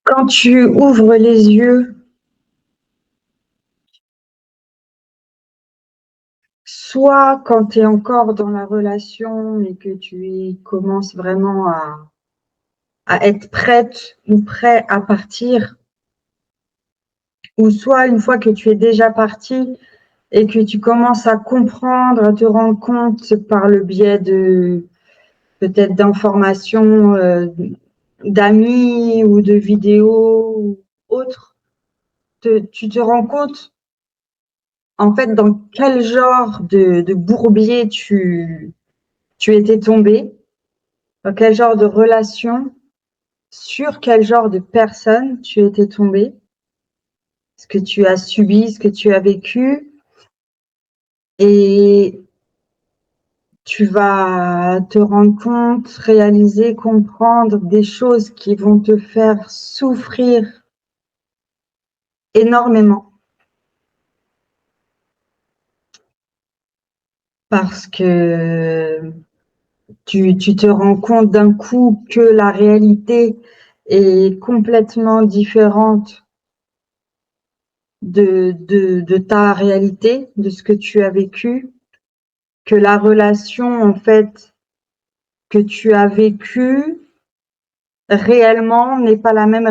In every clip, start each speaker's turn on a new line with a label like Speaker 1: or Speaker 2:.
Speaker 1: Quand tu ouvres les yeux, soit quand tu es encore dans la relation et que tu commences vraiment à être prête ou prêt à partir, ou soit une fois que tu es déjà parti et que tu commences à comprendre, à te rendre compte par le biais de peut-être d'informations, d'amis ou de vidéos ou autres, tu te rends compte en fait dans quel genre de bourbier tu étais tombé, dans quel genre de relation, sur quel genre de personne tu étais tombé, ce que tu as subi, ce que tu as vécu, et tu vas te rendre compte, réaliser, comprendre des choses qui vont te faire souffrir énormément. Parce que tu te rends compte d'un coup que la réalité est complètement différente de ta réalité, de ce que tu as vécu, que la relation en fait que tu as vécue réellement n'est pas la même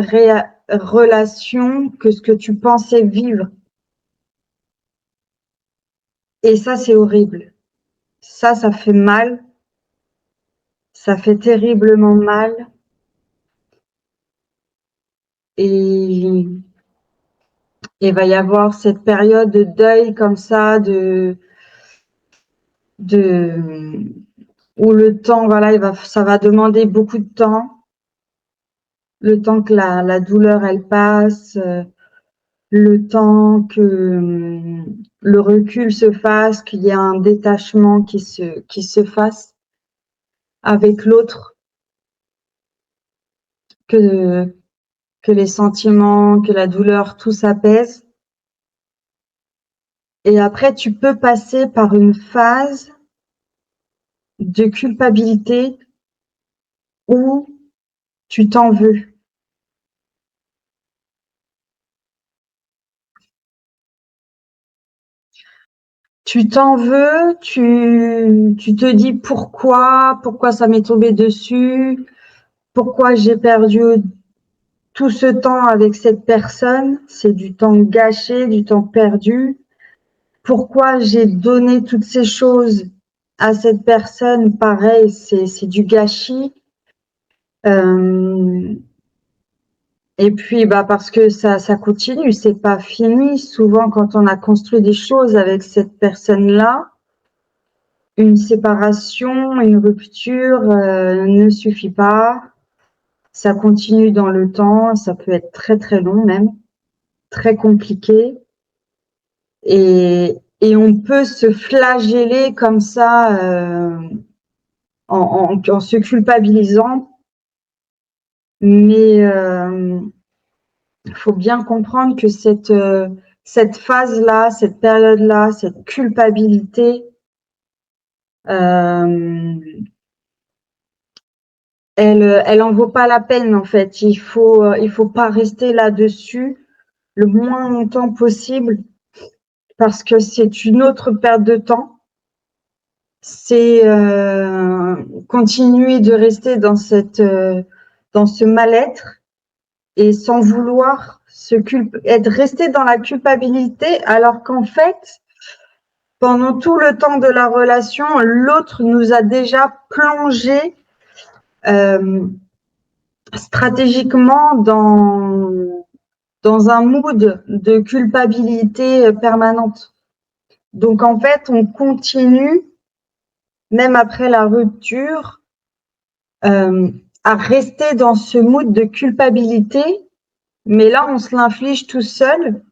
Speaker 1: relation que ce que tu pensais vivre. Et ça, c'est horrible. Ça fait mal. Ça fait terriblement mal. Et il va y avoir cette période de deuil comme ça, de où le temps, voilà, ça va demander beaucoup de temps, le temps que la douleur elle passe, le temps que le recul se fasse, qu'il y ait un détachement qui se fasse avec l'autre, que que les sentiments, que la douleur, tout s'apaise. Et après, tu peux passer par une phase de culpabilité où tu t'en veux. Tu t'en veux, tu te dis pourquoi ça m'est tombé dessus, pourquoi j'ai perdu tout ce temps avec cette personne, c'est du temps gâché, du temps perdu. Pourquoi j'ai donné toutes ces choses à cette personne, pareil, c'est du gâchis. Euh, et puis, bah, parce que ça continue, c'est pas fini. Souvent, quand on a construit des choses avec cette personne-là, une séparation, une rupture ne suffit pas. Ça continue dans le temps, ça peut être très très long même, très compliqué. Et on peut se flageller comme ça en se culpabilisant, mais il faut bien comprendre que cette phase-là, cette période-là, cette culpabilité, euh, elle en vaut pas la peine en fait. Il faut pas rester là-dessus le moins longtemps possible parce que c'est une autre perte de temps. C'est continuer de rester dans ce mal-être et sans vouloir être resté dans la culpabilité alors qu'en fait pendant tout le temps de la relation l'autre nous a déjà plongé euh, stratégiquement dans un mood de culpabilité permanente. Donc en fait, on continue, même après la rupture, euh, à rester dans ce mood de culpabilité, mais là, on se l'inflige tout seul.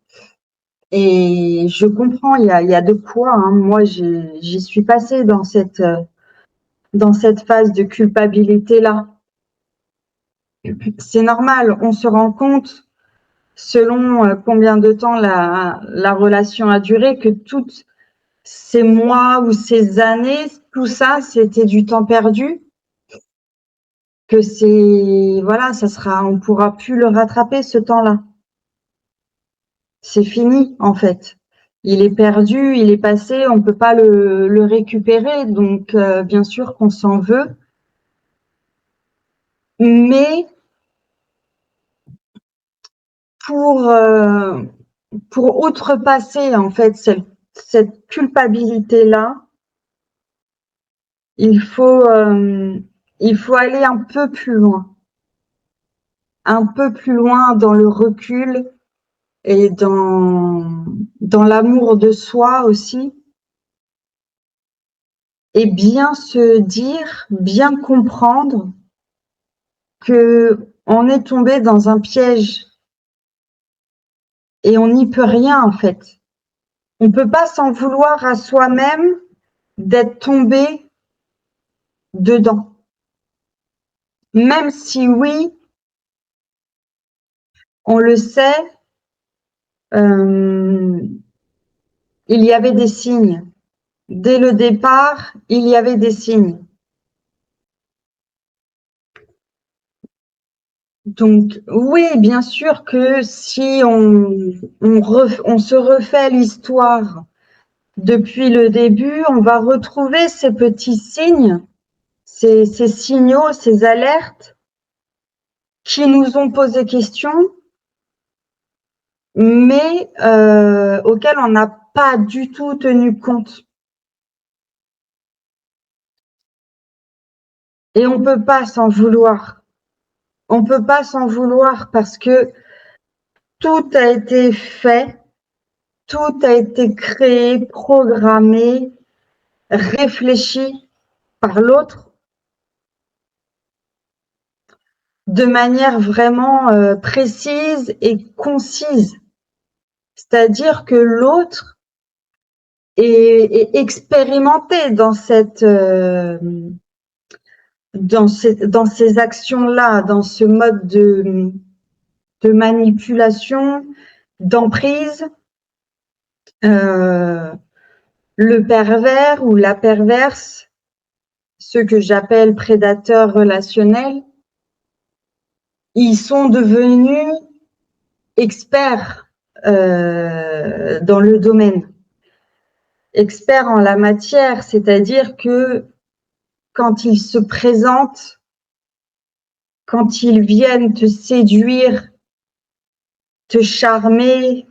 Speaker 1: Et je comprends, il y a de quoi. Hein. Moi, j'y suis passée dans cette phase de culpabilité-là. C'est normal, on se rend compte selon combien de temps la relation a duré, que toutes ces mois ou ces années, tout ça, c'était du temps perdu. que voilà, on pourra plus le rattraper ce temps-là. C'est fini en fait. Il est perdu, il est passé, on peut pas le récupérer, donc bien sûr qu'on s'en veut. Mais pour outrepasser en fait cette culpabilité-là, il faut aller un peu plus loin dans le recul et dans l'amour de soi aussi, et bien se dire, bien comprendre que on est tombé dans un piège et on n'y peut rien en fait. On peut pas s'en vouloir à soi-même d'être tombé dedans. Même si oui, on le sait, il y avait des signes. Dès le départ, il y avait des signes. Donc oui, bien sûr que si on se refait l'histoire depuis le début, on va retrouver ces petits signes, ces signaux, ces alertes qui nous ont posé question, mais auxquels on n'a pas du tout tenu compte. Et on peut pas s'en vouloir. On peut pas s'en vouloir parce que tout a été fait, tout a été créé, programmé, réfléchi par l'autre de manière vraiment précise et concise. C'est-à-dire que l'autre est expérimenté dans dans ces actions-là, dans ce mode de manipulation, d'emprise. Le pervers ou la perverse, ceux que j'appelle prédateurs relationnels, ils sont devenus experts dans le domaine, experts en la matière, c'est-à-dire que quand ils se présentent, quand ils viennent te séduire, te charmer,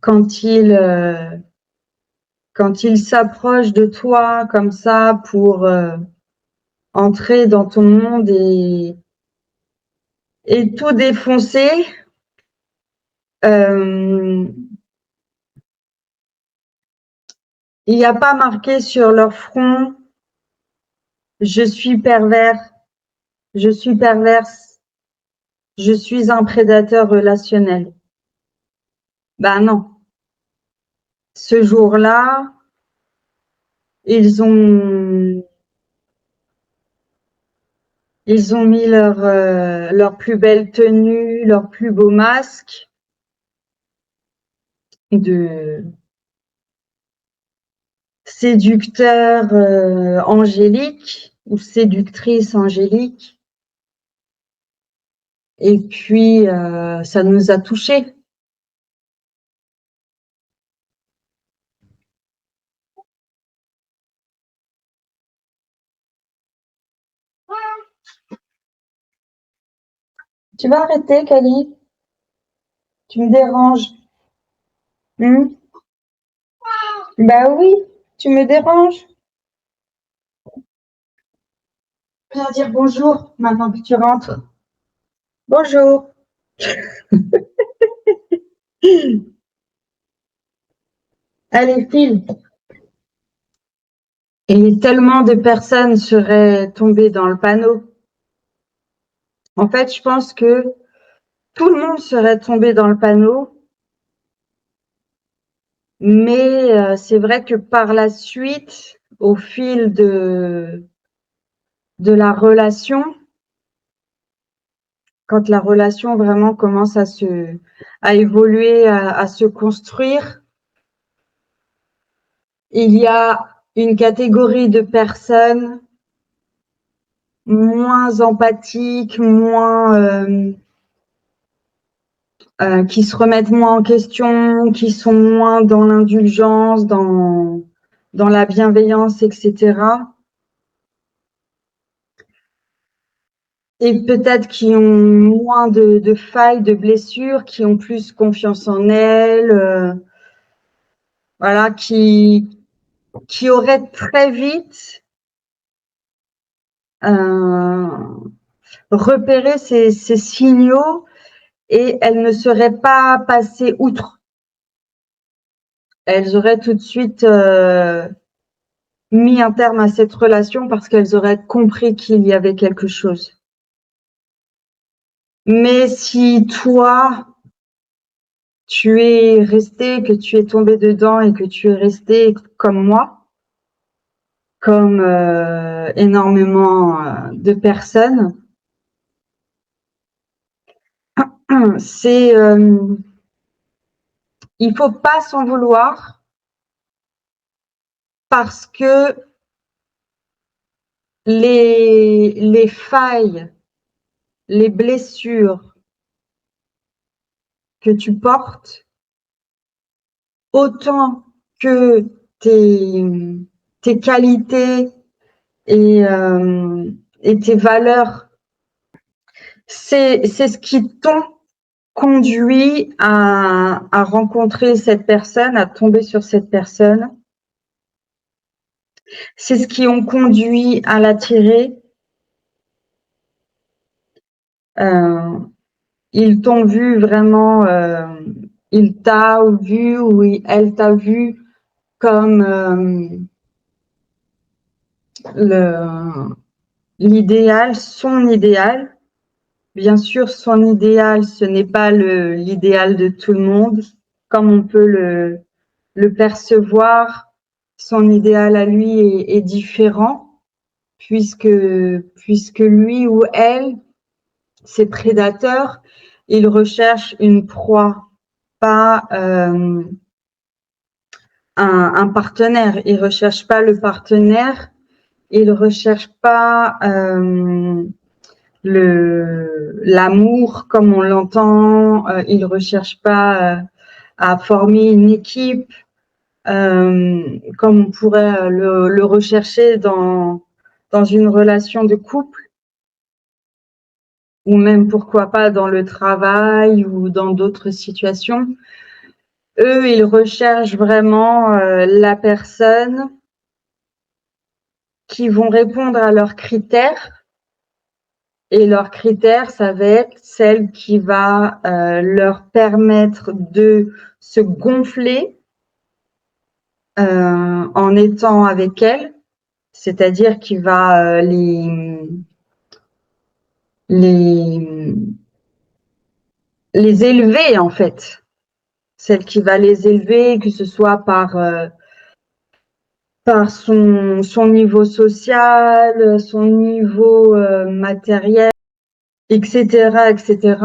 Speaker 1: quand ils s'approchent de toi comme ça pour entrer dans ton monde et tout défoncer, il n'y a pas marqué sur leur front je suis pervers, je suis perverse, je suis un prédateur relationnel. Ben non. Ce jour-là, ils ont mis leur plus belle tenue, leur plus beau masque de séducteur angélique ou séductrice angélique. Et puis, ça nous a touchés. Tu vas arrêter, Kali? Tu me déranges. Bah oui, tu me déranges. Viens dire bonjour maintenant que tu rentres. Bonjour. Allez, file. Et tellement de personnes seraient tombées dans le panneau. En fait, je pense que tout le monde serait tombé dans le panneau. Mais c'est vrai que par la suite, au fil de la relation, quand la relation vraiment commence à évoluer, à se construire, il y a une catégorie de personnes moins empathiques, qui se remettent moins en question, qui sont moins dans l'indulgence, dans la bienveillance, etc. Et peut-être qui ont moins de failles, de blessures, qui ont plus confiance en elles, voilà, qui auraient très vite repéré ces signaux et elles ne seraient pas passées outre. Elles auraient tout de suite mis un terme à cette relation parce qu'elles auraient compris qu'il y avait quelque chose. Mais si toi, tu es resté, que tu es tombé dedans et que tu es resté comme moi, comme énormément de personnes, c'est il faut pas s'en vouloir parce que les failles, les blessures que tu portes, autant que tes qualités et tes valeurs, c'est ce qui t'ont conduit à rencontrer cette personne, à tomber sur cette personne. C'est ce qui ont conduit à l'attirer. Ils t'ont vu vraiment, il t'a vu ou elle t'a vu comme l'idéal, son idéal. Bien sûr, son idéal, ce n'est pas l'idéal de tout le monde, comme on peut le percevoir. Son idéal à lui est différent, puisque lui ou elle, ses prédateurs, ils recherchent une proie, pas un partenaire. Ils recherchent pas le partenaire, ils recherchent pas l'amour comme on l'entend. Ils recherchent pas à former une équipe comme on pourrait le rechercher dans une relation de couple ou même pourquoi pas dans le travail ou dans d'autres situations. Eux, ils recherchent vraiment la personne qui vont répondre à leurs critères. Et leurs critères, ça va être celle qui va leur permettre de se gonfler en étant avec elle, c'est-à-dire qui va les élever en fait. Celle qui va les élever, que ce soit par son niveau social, son niveau matériel, etc., etc.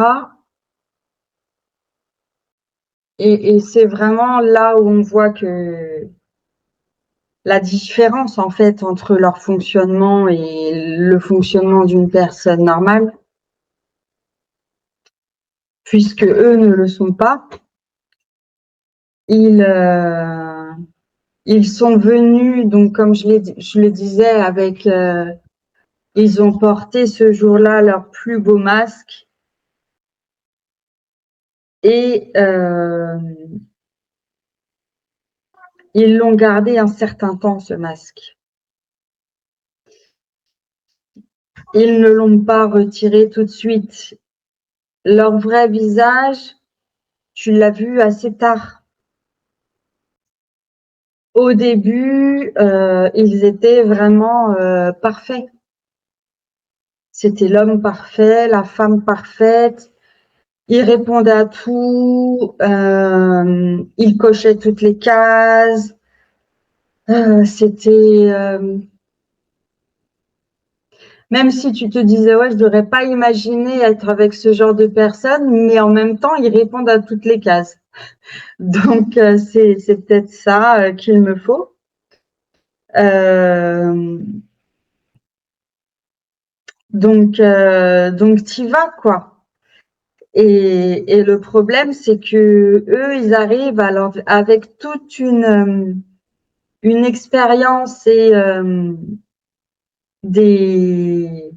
Speaker 1: Et c'est vraiment là où on voit que la différence en fait entre leur fonctionnement et le fonctionnement d'une personne normale, puisque eux ne le sont pas, ils sont venus, donc comme je le disais, avec ils ont porté ce jour-là leur plus beau masque et ils l'ont gardé un certain temps, ce masque. Ils ne l'ont pas retiré tout de suite. Leur vrai visage, tu l'as vu assez tard. Au début, ils étaient vraiment parfaits. C'était l'homme parfait, la femme parfaite. Ils répondaient à tout, ils cochaient toutes les cases. C'était même si tu te disais ouais, je devrais pas imaginer être avec ce genre de personne, mais en même temps, ils répondent à toutes les cases. Donc c'est peut-être ça qu'il me faut. Donc t'y vas, quoi. Et le problème, c'est que eux, ils arrivent avec toute une expérience et des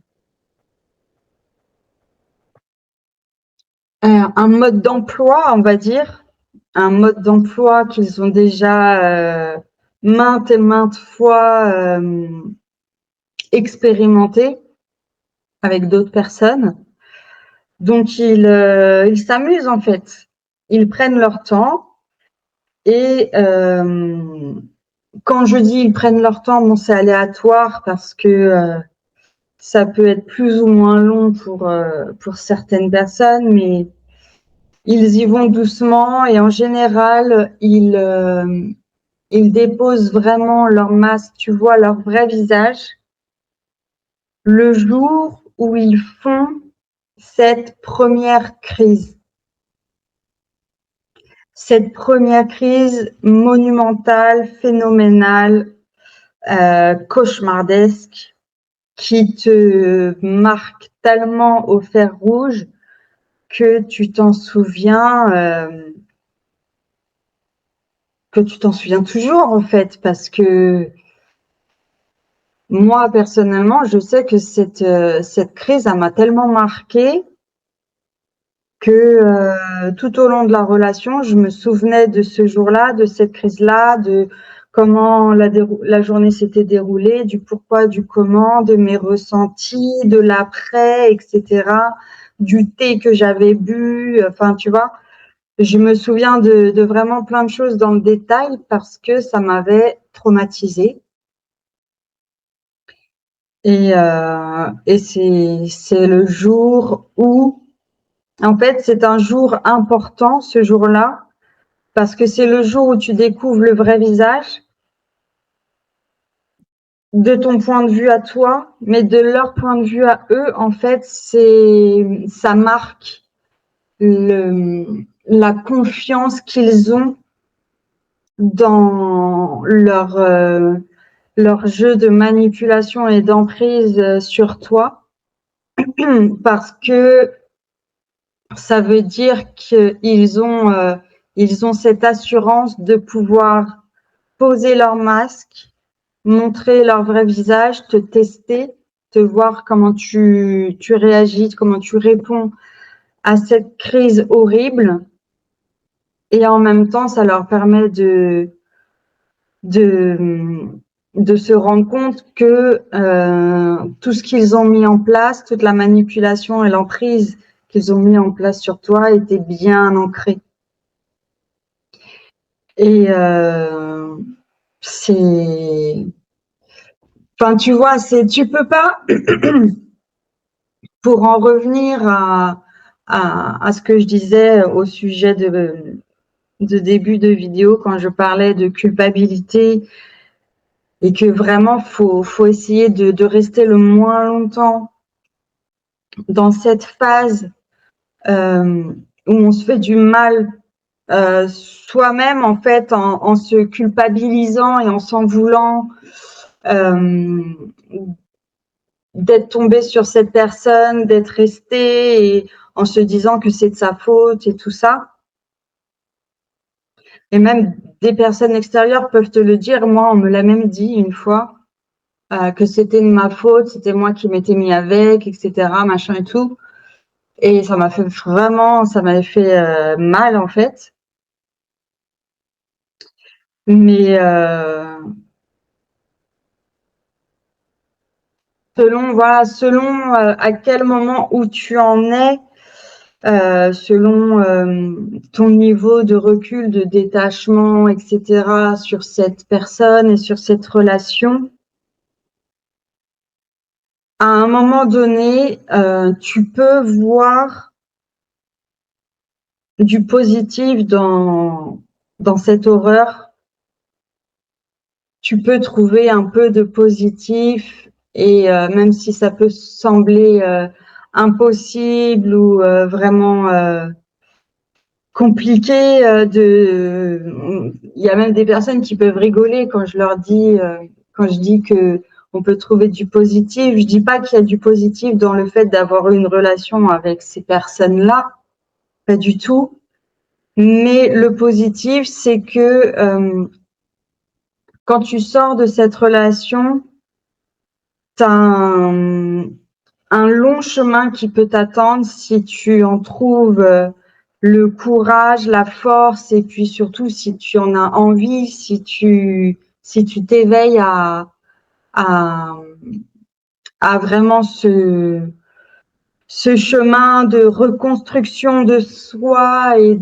Speaker 1: un mode d'emploi, on va dire, un mode d'emploi qu'ils ont déjà maintes et maintes fois expérimenté avec d'autres personnes. Donc ils s'amusent en fait. Ils prennent leur temps et quand je dis ils prennent leur temps, bon c'est aléatoire parce que ça peut être plus ou moins long pour certaines personnes, mais ils y vont doucement et en général ils déposent vraiment leur masque, tu vois leur vrai visage le jour où ils font cette première crise. Cette première crise monumentale, phénoménale, cauchemardesque, qui te marque tellement au fer rouge que tu t'en souviens toujours en fait, parce que moi personnellement, je sais que cette crise, elle m'a tellement marquée que tout au long de la relation, je me souvenais de ce jour-là, de cette crise-là, de comment la journée s'était déroulée, du pourquoi, du comment, de mes ressentis, de l'après, etc., du thé que j'avais bu, enfin, tu vois. Je me souviens de vraiment plein de choses dans le détail parce que ça m'avait traumatisée. Et c'est le jour où, en fait, c'est un jour important, ce jour-là, parce que c'est le jour où tu découvres le vrai visage de ton point de vue à toi, mais de leur point de vue à eux, en fait, ça marque la confiance qu'ils ont dans leur jeu de manipulation et d'emprise sur toi, parce que ça veut dire qu'ils ont cette assurance de pouvoir poser leur masque, montrer leur vrai visage, te tester, te voir comment tu réagis, comment tu réponds à cette crise horrible. Et en même temps, ça leur permet de, de se rendre compte que tout ce qu'ils ont mis en place, toute la manipulation et l'emprise qu'ils ont mis en place sur toi était bien ancré. Et c'est, enfin, tu vois, tu peux pas, pour en revenir à ce que je disais au sujet de début de vidéo quand je parlais de culpabilité et que vraiment faut essayer de rester le moins longtemps dans cette phase où on se fait du mal soi-même en fait en se culpabilisant et en s'en voulant euh, d'être tombé sur cette personne, d'être resté et en se disant que c'est de sa faute et tout ça. Et même des personnes extérieures peuvent te le dire. Moi, on me l'a même dit une fois que c'était de ma faute, c'était moi qui m'étais mis avec, etc., machin et tout. Et ça m'a fait vraiment, ça m'avait fait mal en fait. Mais selon à quel moment où tu en es, selon ton niveau de recul, de détachement, etc., sur cette personne et sur cette relation, à un moment donné, tu peux voir du positif dans cette horreur. Tu peux trouver un peu de positif et même si ça peut sembler impossible ou vraiment compliqué il y a même des personnes qui peuvent rigoler quand je dis que on peut trouver du positif. Je dis pas qu'il y a du positif dans le fait d'avoir une relation avec ces personnes-là, pas du tout. Mais le positif, c'est que quand tu sors de cette relation, tu as un long chemin qui peut t'attendre si tu en trouves le courage, la force, et puis surtout si tu en as envie, si tu t'éveilles à, à vraiment ce chemin de reconstruction de soi et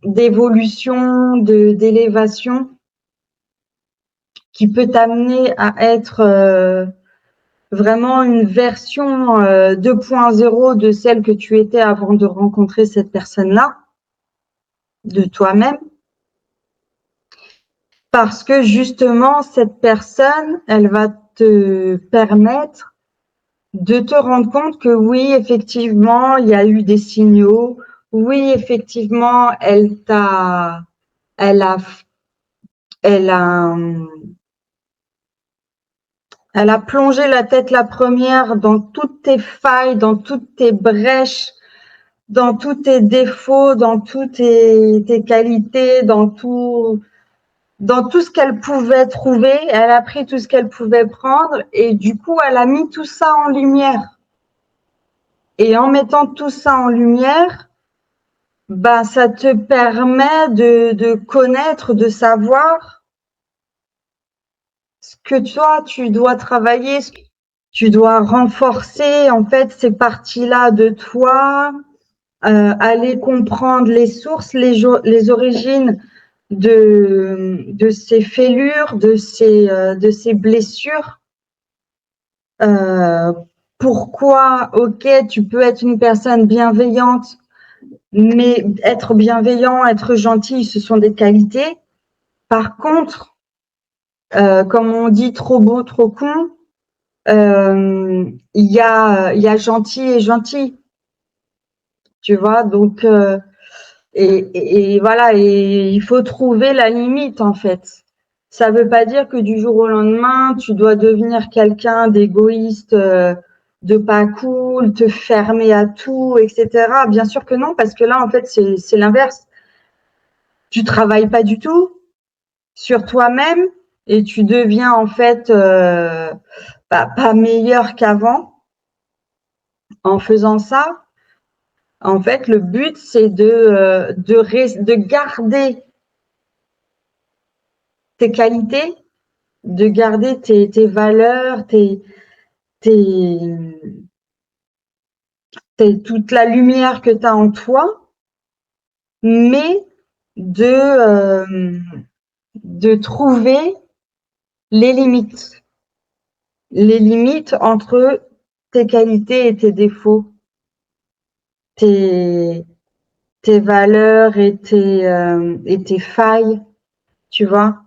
Speaker 1: d'évolution, d'élévation qui peut t'amener à être vraiment une version 2.0 de celle que tu étais avant de rencontrer cette personne-là, de toi-même. Parce que justement, cette personne, elle va te permettre de te rendre compte que oui, effectivement, il y a eu des signaux. Oui, effectivement, elle a, elle a, elle a plongé la tête la première dans toutes tes failles, dans toutes tes brèches, dans tous tes défauts, dans toutes tes qualités, dans tout ce qu'elle pouvait trouver. Elle a pris tout ce qu'elle pouvait prendre et du coup, elle a mis tout ça en lumière. Et en mettant tout ça en lumière, bah, ça te permet de connaître, de savoir ce que toi, tu dois travailler, ce que tu dois renforcer, en fait, ces parties-là de toi, aller comprendre les sources, les origines de ces fêlures, de ces blessures. Pourquoi, ok, tu peux être une personne bienveillante, mais être bienveillant, être gentil, ce sont des qualités. Par contre, comme on dit, trop beau, trop con, il y a gentil et gentil, tu vois. Donc, et voilà, et il faut trouver la limite en fait. Ça veut pas dire que du jour au lendemain, tu dois devenir quelqu'un d'égoïste, de pas cool, te fermer à tout, etc. Bien sûr que non, parce que là, en fait, c'est l'inverse. Tu travailles pas du tout sur toi-même et tu deviens en fait pas meilleur qu'avant en faisant ça. En fait, le but, c'est de garder tes qualités, de garder tes valeurs, toute la lumière que tu as en toi, mais de trouver les limites. Les limites entre tes qualités et tes défauts, tes valeurs et tes failles, tu vois.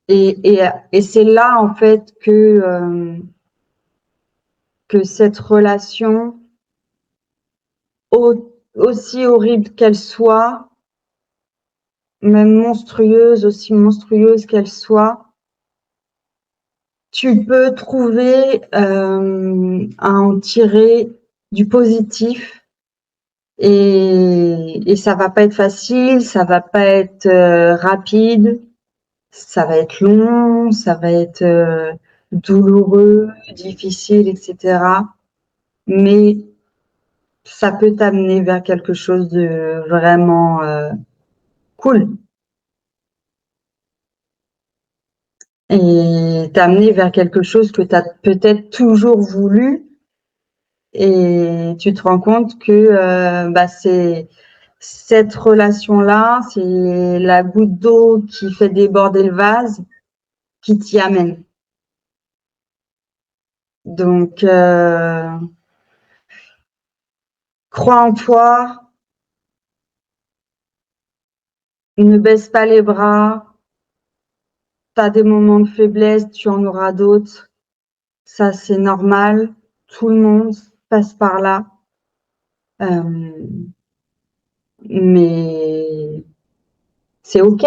Speaker 1: Et c'est là, en fait, que cette relation, aussi horrible qu'elle soit, même monstrueuse, aussi monstrueuse qu'elle soit, tu peux trouver à en tirer du positif et ça va pas être facile, ça va pas être rapide, ça va être long, ça va être douloureux, difficile, etc. Mais ça peut t'amener vers quelque chose de vraiment cool et t'amener vers quelque chose que tu as peut-être toujours voulu et tu te rends compte que bah, c'est cette relation-là, c'est la goutte d'eau qui fait déborder le vase qui t'y amène. Donc, crois en toi, ne baisse pas les bras. Tu as des moments de faiblesse, tu en auras d'autres. Ça, c'est normal. Tout le monde passe par là. Mais c'est OK.